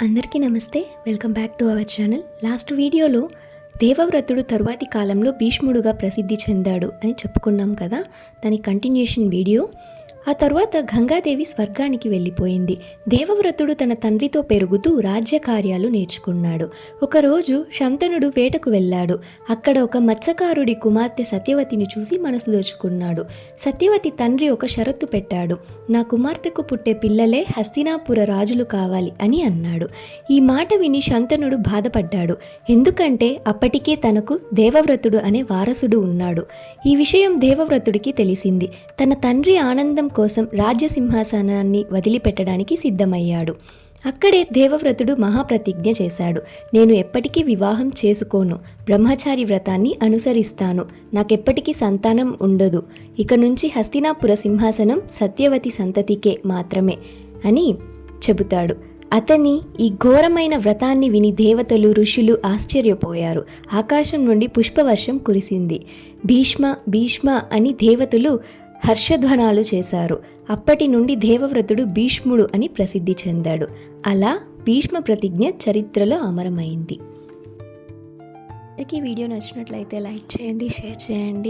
అందరికీ నమస్తే. Welcome back to our channel. Last వీడియోలో దేవవ్రతుడు తరువాతి కాలంలో భీష్ముడుగా ప్రసిద్ధి చెందాడు అని చెప్పుకున్నాం కదా. దాని కంటిన్యూషన్ వీడియో. ఆ తరువాత గంగాదేవి స్వర్గానికి వెళ్ళిపోయింది. దేవవ్రతుడు తన తండ్రితో పెరుగుతూ రాజ్య కార్యాలు నేర్చుకున్నాడు. ఒకరోజు శంతనుడు వేటకు వెళ్ళాడు. అక్కడ ఒక మత్స్యకారుడి కుమార్తె సత్యవతిని చూసి మనసు దోచుకున్నాడు. సత్యవతి తండ్రి ఒక షరతు పెట్టాడు. నా కుమార్తెకు పుట్టే పిల్లలే హస్తినాపుర రాజులు కావాలి అని అన్నాడు. ఈ మాట విని శంతనుడు బాధపడ్డాడు. ఎందుకంటే అప్పటికే తనకు దేవవ్రతుడు అనే వారసుడు ఉన్నాడు. ఈ విషయం దేవవ్రతుడికి తెలిసింది. తన తండ్రి ఆనందం కోసం రాజ్యసింహాసనాన్ని వదిలిపెట్టడానికి సిద్ధమయ్యాడు. అక్కడే దేవవ్రతుడు మహాప్రతిజ్ఞ చేశాడు. నేను ఎప్పటికీ వివాహం చేసుకోను, బ్రహ్మచారి వ్రతాన్ని అనుసరిస్తాను, నాకెప్పటికీ సంతానం ఉండదు, ఇక నుంచి హస్తినాపుర సింహాసనం సత్యవతి సంతతికే మాత్రమే అని చెబుతాడు. అతని ఈ ఘోరమైన వ్రతాన్ని విని దేవతలు ఋషులు ఆశ్చర్యపోయారు. ఆకాశం నుండి పుష్పవర్షం కురిసింది. భీష్మ భీష్మ అని దేవతలు హర్షధ్వానాలు చేశారు. అప్పటి నుండి దేవవ్రతుడు భీష్ముడు అని ప్రసిద్ధి చెందాడు. అలా భీష్మ ప్రతిజ్ఞ చరిత్రలో అమరమైంది. ఈ వీడియో నచ్చినట్లయితే లైక్ చేయండి, షేర్ చేయండి.